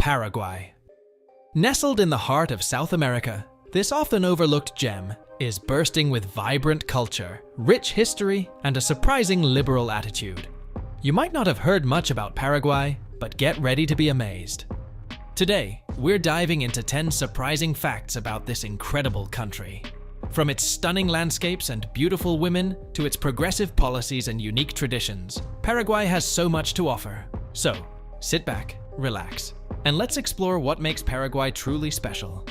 Paraguay. Nestled in the heart of South America, this often overlooked gem is bursting with vibrant culture, rich history, and a surprising liberal attitude. You might not have heard much about Paraguay, but get ready to be amazed. Today, we're diving into 10 surprising facts about this incredible country. From its stunning landscapes and beautiful women to its progressive policies and unique traditions, Paraguay has so much to offer. So, sit back, relax, and let's explore what makes Paraguay truly special.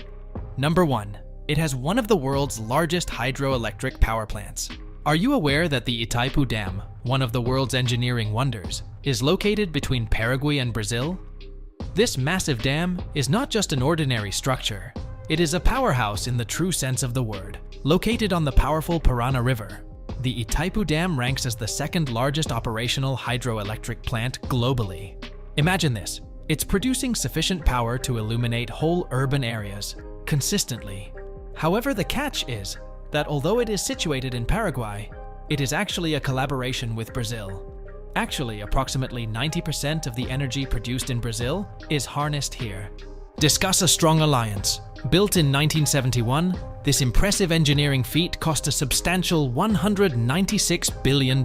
Number 1. It has one of the world's largest hydroelectric power plants. Are you aware that the Itaipu Dam, one of the world's engineering wonders, is located between Paraguay and Brazil? This massive dam is not just an ordinary structure. It is a powerhouse in the true sense of the word. Located on the powerful Parana River, the Itaipu Dam ranks as the second largest operational hydroelectric plant globally. Imagine this. It's producing sufficient power to illuminate whole urban areas consistently. However, the catch is that although it is situated in Paraguay, it is actually a collaboration with Brazil. Actually, approximately 90% of the energy produced in Brazil is harnessed here. Discuss a strong alliance. Built in 1971, this impressive engineering feat cost a substantial $196 billion.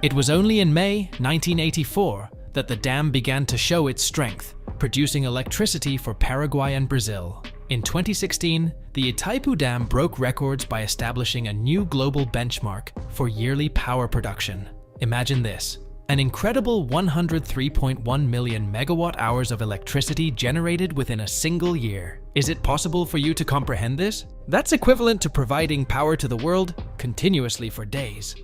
It was only in May 1984 that the dam began to show its strength, producing electricity for Paraguay and Brazil. In 2016, the Itaipu Dam broke records by establishing a new global benchmark for yearly power production. Imagine this. An incredible 103.1 million megawatt hours of electricity generated within a single year. Is it possible for you to comprehend this? That's equivalent to providing power to the world continuously for days.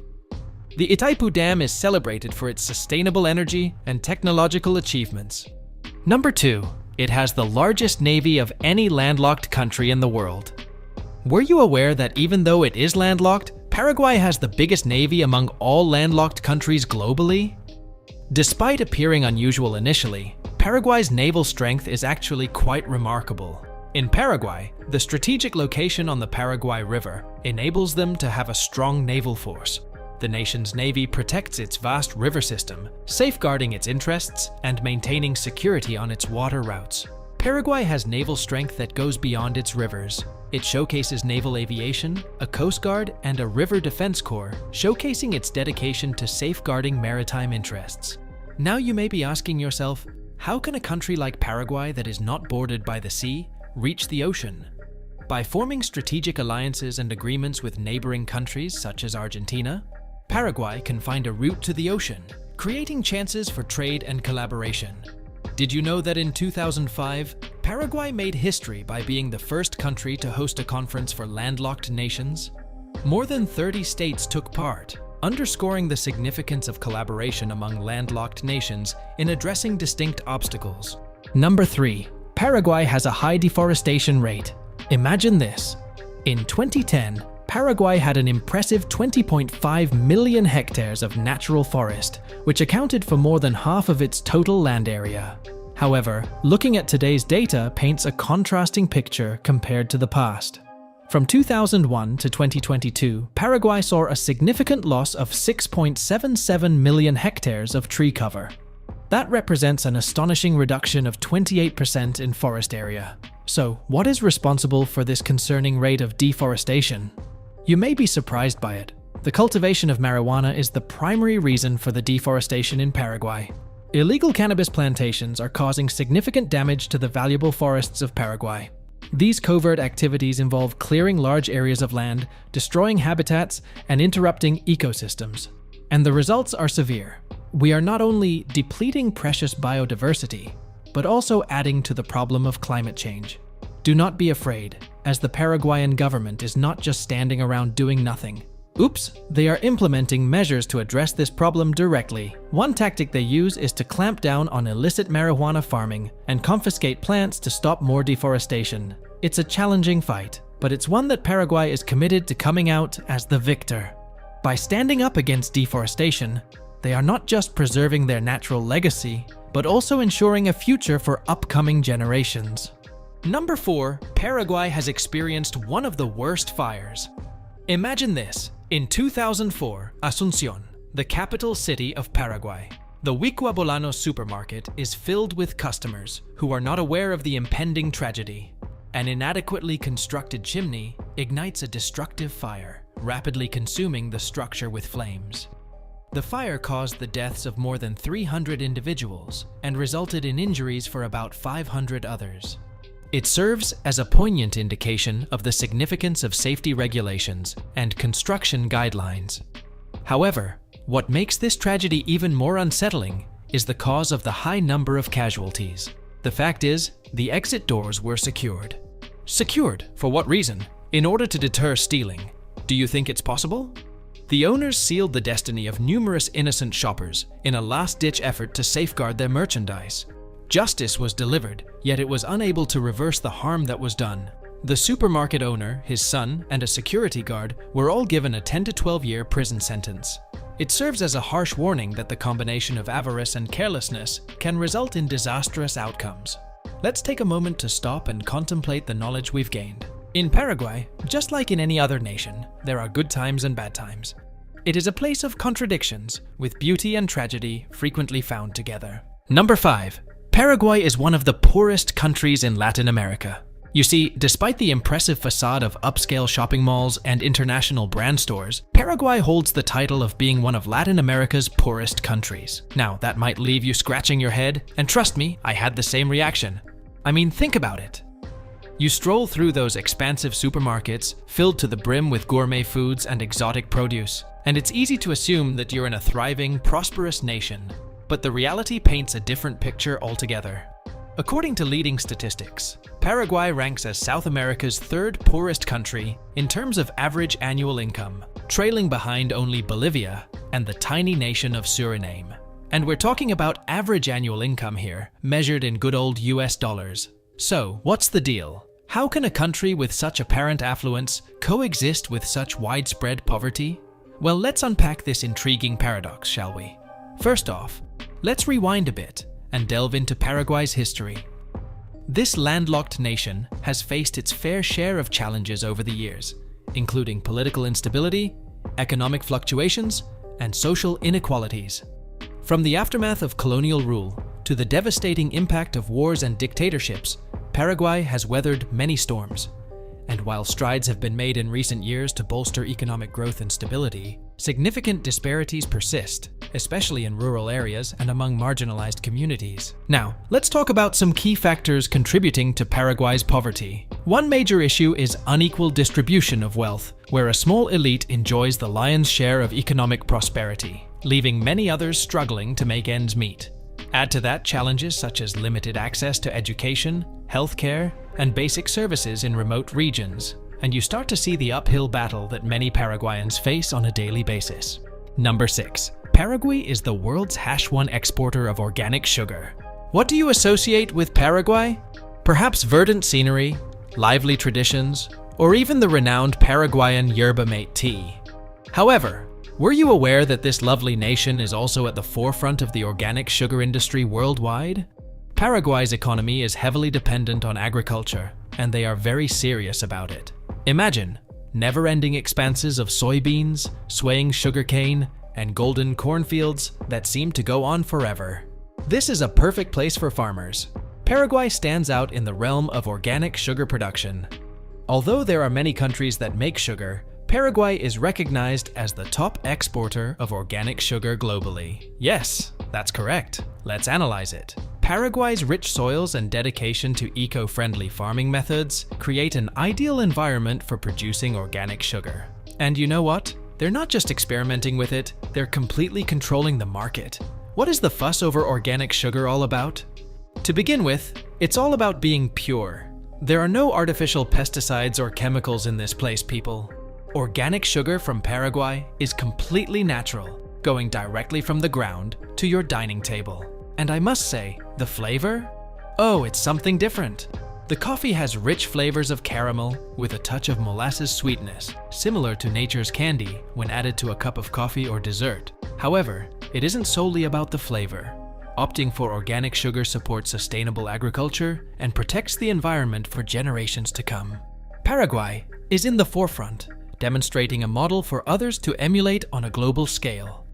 The Itaipu Dam is celebrated for its sustainable energy and technological achievements. Number 2. It has the largest navy of any landlocked country in the world. Were you aware that even though it is landlocked, Paraguay has the biggest navy among all landlocked countries globally? Despite appearing unusual initially, Paraguay's naval strength is actually quite remarkable. In Paraguay, the strategic location on the Paraguay River enables them to have a strong naval force. The nation's navy protects its vast river system, safeguarding its interests and maintaining security on its water routes. Paraguay has naval strength that goes beyond its rivers. It showcases naval aviation, a coast guard, and a river defense corps, showcasing its dedication to safeguarding maritime interests. Now you may be asking yourself, how can a country like Paraguay that is not bordered by the sea reach the ocean? By forming strategic alliances and agreements with neighboring countries such as Argentina, Paraguay can find a route to the ocean, creating chances for trade and collaboration. Did you know that in 2005, Paraguay made history by being the first country to host a conference for landlocked nations? More than 30 states took part, underscoring the significance of collaboration among landlocked nations in addressing distinct obstacles. Number 3. Paraguay has a high deforestation rate. Imagine this. In 2010, Paraguay had an impressive 20.5 million hectares of natural forest, which accounted for more than half of its total land area. However, looking at today's data paints a contrasting picture compared to the past. From 2001 to 2022, Paraguay saw a significant loss of 6.77 million hectares of tree cover. That represents an astonishing reduction of 28% in forest area. So, what is responsible for this concerning rate of deforestation? You may be surprised by it. The cultivation of marijuana is the primary reason for the deforestation in Paraguay. Illegal cannabis plantations are causing significant damage to the valuable forests of Paraguay. These covert activities involve clearing large areas of land, destroying habitats, and interrupting ecosystems. And the results are severe. We are not only depleting precious biodiversity, but also adding to the problem of climate change. Do not be afraid, as the Paraguayan government is not just standing around doing nothing. Oops, they are implementing measures to address this problem directly. One tactic they use is to clamp down on illicit marijuana farming and confiscate plants to stop more deforestation. It's a challenging fight, but it's one that Paraguay is committed to coming out as the victor. By standing up against deforestation, they are not just preserving their natural legacy, but also ensuring a future for upcoming generations. Number 4. Paraguay has experienced one of the worst fires. Imagine this. In 2004, Asunción, the capital city of Paraguay, The Huicabolano supermarket is filled with customers who are not aware of the impending tragedy. An inadequately constructed chimney ignites a destructive fire, rapidly consuming the structure with flames. The fire caused the deaths of more than 300 individuals and resulted in injuries for about 500 others. It serves as a poignant indication of the significance of safety regulations and construction guidelines. However, what makes this tragedy even more unsettling is the cause of the high number of casualties. The fact is, the exit doors were secured. Secured? For what reason? In order to deter stealing. Do you think it's possible? The owners sealed the destiny of numerous innocent shoppers in a last-ditch effort to safeguard their merchandise. Justice was delivered, yet it was unable to reverse the harm that was done. The supermarket owner, his son, and a security guard were all given a 10 to 12-year prison sentence. It serves as a harsh warning that the combination of avarice and carelessness can result in disastrous outcomes. Let's take a moment to stop and contemplate the knowledge we've gained. In Paraguay, just like in any other nation, there are good times and bad times. It is a place of contradictions, with beauty and tragedy frequently found together. Number 5. Paraguay is one of the poorest countries in Latin America. You see, despite the impressive facade of upscale shopping malls and international brand stores, Paraguay holds the title of being one of Latin America's poorest countries. Now, that might leave you scratching your head, and trust me, I had the same reaction. I mean, think about it. You stroll through those expansive supermarkets, filled to the brim with gourmet foods and exotic produce, and it's easy to assume that you're in a thriving, prosperous nation. But the reality paints a different picture altogether. According to leading statistics, Paraguay ranks as South America's third poorest country in terms of average annual income, trailing behind only Bolivia and the tiny nation of Suriname. And we're talking about average annual income here, measured in good old US dollars. So, what's the deal? How can a country with such apparent affluence coexist with such widespread poverty? Well, let's unpack this intriguing paradox, shall we? First off, let's rewind a bit and delve into Paraguay's history. This landlocked nation has faced its fair share of challenges over the years, including political instability, economic fluctuations, and social inequalities. From the aftermath of colonial rule to the devastating impact of wars and dictatorships, Paraguay has weathered many storms. And while strides have been made in recent years to bolster economic growth and stability, significant disparities persist, especially in rural areas and among marginalized communities. Now, let's talk about some key factors contributing to Paraguay's poverty. One major issue is unequal distribution of wealth, where a small elite enjoys the lion's share of economic prosperity, leaving many others struggling to make ends meet. Add to that challenges such as limited access to education, healthcare, and basic services in remote regions, and you start to see the uphill battle that many Paraguayans face on a daily basis. Number 6. Paraguay is the world's #1 exporter of organic sugar. What do you associate with Paraguay? Perhaps verdant scenery, lively traditions, or even the renowned Paraguayan yerba mate tea. However, were you aware that this lovely nation is also at the forefront of the organic sugar industry worldwide? Paraguay's economy is heavily dependent on agriculture, and they are very serious about it. Imagine never-ending expanses of soybeans, swaying sugarcane, and golden cornfields that seem to go on forever. This is a perfect place for farmers. Paraguay stands out in the realm of organic sugar production. Although there are many countries that make sugar, Paraguay is recognized as the top exporter of organic sugar globally. Yes, that's correct. Let's analyze it. Paraguay's rich soils and dedication to eco-friendly farming methods create an ideal environment for producing organic sugar. And you know what? They're not just experimenting with it, they're completely controlling the market. What is the fuss over organic sugar all about? To begin with, it's all about being pure. There are no artificial pesticides or chemicals in this place, people. Organic sugar from Paraguay is completely natural, going directly from the ground to your dining table. And I must say, the flavor? Oh, it's something different. The coffee has rich flavors of caramel with a touch of molasses sweetness, similar to nature's candy when added to a cup of coffee or dessert. However, it isn't solely about the flavor. Opting for organic sugar supports sustainable agriculture and protects the environment for generations to come. Paraguay is in the forefront, demonstrating a model for others to emulate on a global scale.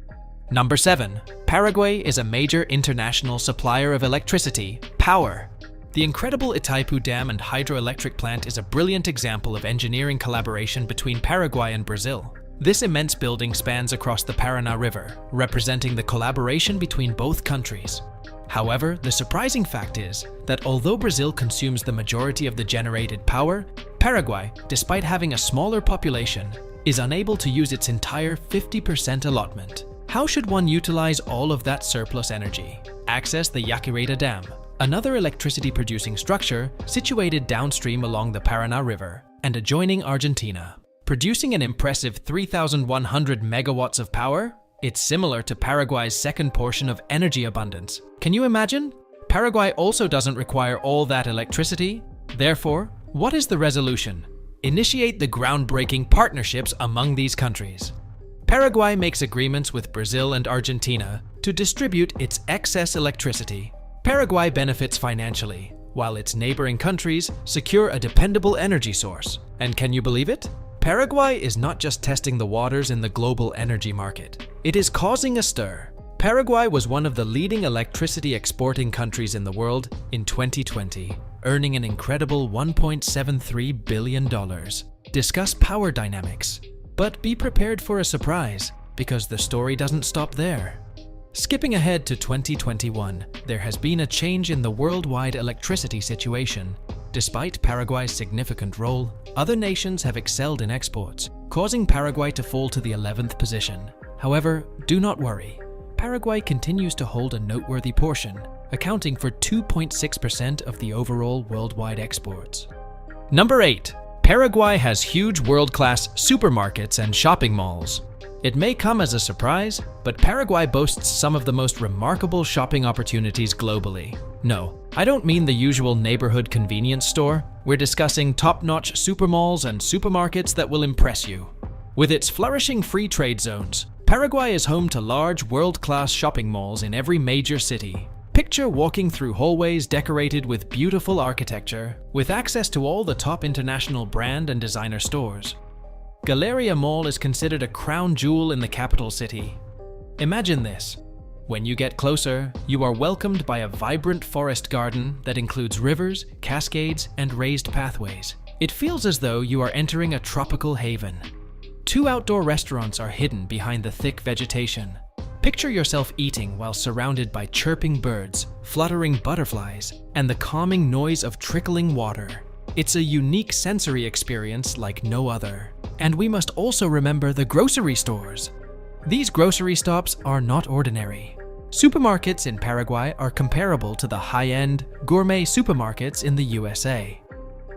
Number 7. Paraguay is a major international supplier of electricity, power. The incredible Itaipu Dam and hydroelectric plant is a brilliant example of engineering collaboration between Paraguay and Brazil. This immense building spans across the Paraná River, representing the collaboration between both countries. However, the surprising fact is that although Brazil consumes the majority of the generated power, Paraguay, despite having a smaller population, is unable to use its entire 50% allotment. How should one utilize all of that surplus energy? Access the Yacyretá Dam, another electricity-producing structure situated downstream along the Paraná River and adjoining Argentina. Producing an impressive 3,100 megawatts of power, it's similar to Paraguay's second portion of energy abundance. Can you imagine? Paraguay also doesn't require all that electricity. Therefore, what is the resolution? Initiate the groundbreaking partnerships among these countries. Paraguay makes agreements with Brazil and Argentina to distribute its excess electricity. Paraguay benefits financially, while its neighboring countries secure a dependable energy source. And can you believe it? Paraguay is not just testing the waters in the global energy market. It is causing a stir. Paraguay was one of the leading electricity exporting countries in the world in 2020, earning an incredible $1.73 billion. Discuss power dynamics. But be prepared for a surprise, because the story doesn't stop there. Skipping ahead to 2021, there has been a change in the worldwide electricity situation. Despite Paraguay's significant role, other nations have excelled in exports, causing Paraguay to fall to the 11th position. However, do not worry. Paraguay continues to hold a noteworthy portion, accounting for 2.6% of the overall worldwide exports. Number 8. Paraguay has huge world-class supermarkets and shopping malls. It may come as a surprise, but Paraguay boasts some of the most remarkable shopping opportunities globally. No, I don't mean the usual neighborhood convenience store. We're discussing top-notch supermalls and supermarkets that will impress you. With its flourishing free trade zones, Paraguay is home to large world-class shopping malls in every major city. Picture walking through hallways decorated with beautiful architecture, with access to all the top international brand and designer stores. Galleria Mall is considered a crown jewel in the capital city. Imagine this. When you get closer, you are welcomed by a vibrant forest garden that includes rivers, cascades, and raised pathways. It feels as though you are entering a tropical haven. 2 outdoor restaurants are hidden behind the thick vegetation. Picture yourself eating while surrounded by chirping birds, fluttering butterflies, and the calming noise of trickling water. It's a unique sensory experience like no other. And we must also remember the grocery stores. These grocery stops are not ordinary. Supermarkets in Paraguay are comparable to the high-end, gourmet supermarkets in the USA.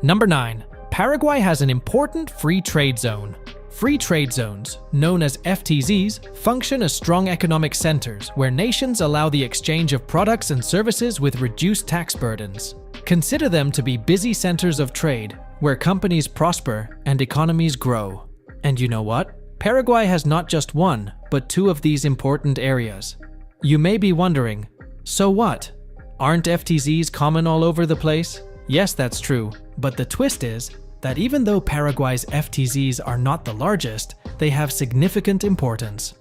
Number 9. Paraguay has an important free trade zone. Free trade zones, known as FTZs, function as strong economic centers where nations allow the exchange of products and services with reduced tax burdens. Consider them to be busy centers of trade, where companies prosper and economies grow. And you know what? Paraguay has not just one, but 2 of these important areas. You may be wondering, so what? Aren't FTZs common all over the place? Yes, that's true, but the twist is that even though Paraguay's FTZs are not the largest, they have significant importance.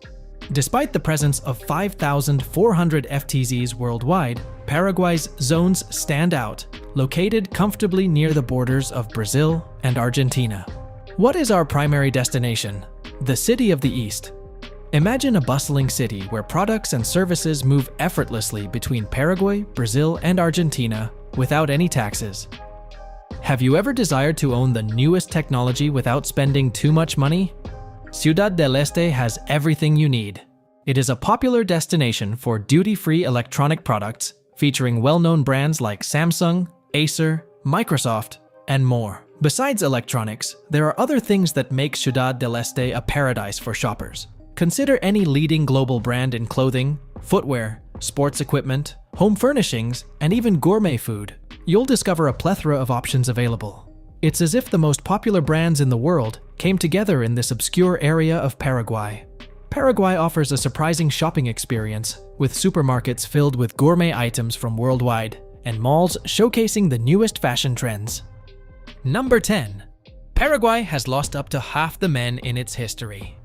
Despite the presence of 5,400 FTZs worldwide, Paraguay's zones stand out, located comfortably near the borders of Brazil and Argentina. What is our primary destination? The City of the East. Imagine a bustling city where products and services move effortlessly between Paraguay, Brazil, and Argentina without any taxes. Have you ever desired to own the newest technology without spending too much money? Ciudad del Este has everything you need. It is a popular destination for duty-free electronic products, featuring well-known brands like Samsung, Acer, Microsoft, and more. Besides electronics, there are other things that make Ciudad del Este a paradise for shoppers. Consider any leading global brand in clothing, footwear, sports equipment, home furnishings, and even gourmet food. You'll discover a plethora of options available. It's as if the most popular brands in the world came together in this obscure area of Paraguay. Paraguay offers a surprising shopping experience, with supermarkets filled with gourmet items from worldwide, and malls showcasing the newest fashion trends. Number 10. Paraguay has lost up to half the men in its history.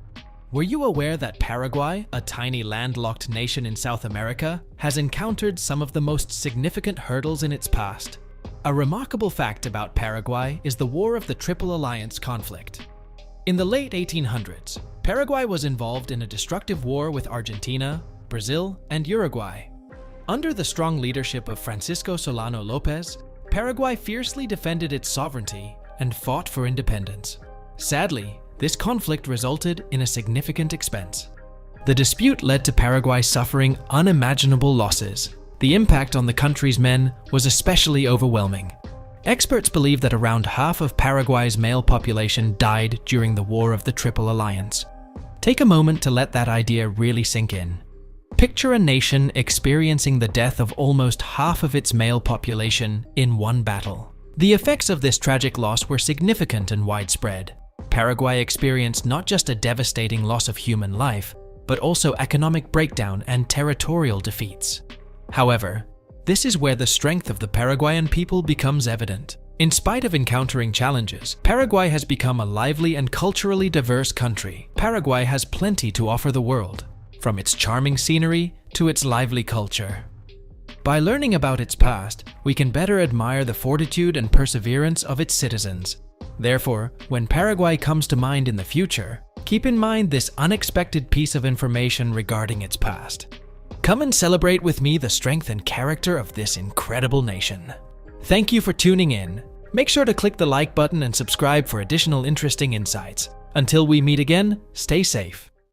Were you aware that Paraguay, a tiny landlocked nation in South America, has encountered some of the most significant hurdles in its past? A remarkable fact about Paraguay is the War of the Triple Alliance conflict. In the late 1800s, Paraguay was involved in a destructive war with Argentina, Brazil, and Uruguay. Under the strong leadership of Francisco Solano López, Paraguay fiercely defended its sovereignty and fought for independence. Sadly, this conflict resulted in a significant expense. The dispute led to Paraguay suffering unimaginable losses. The impact on the country's men was especially overwhelming. Experts believe that around half of Paraguay's male population died during the War of the Triple Alliance. Take a moment to let that idea really sink in. Picture a nation experiencing the death of almost half of its male population in one battle. The effects of this tragic loss were significant and widespread. Paraguay experienced not just a devastating loss of human life, but also economic breakdown and territorial defeats. However, this is where the strength of the Paraguayan people becomes evident. In spite of encountering challenges, Paraguay has become a lively and culturally diverse country. Paraguay has plenty to offer the world, from its charming scenery to its lively culture. By learning about its past, we can better admire the fortitude and perseverance of its citizens. Therefore, when Paraguay comes to mind in the future, keep in mind this unexpected piece of information regarding its past. Come and celebrate with me the strength and character of this incredible nation. Thank you for tuning in. Make sure to click the like button and subscribe for additional interesting insights. Until we meet again, stay safe.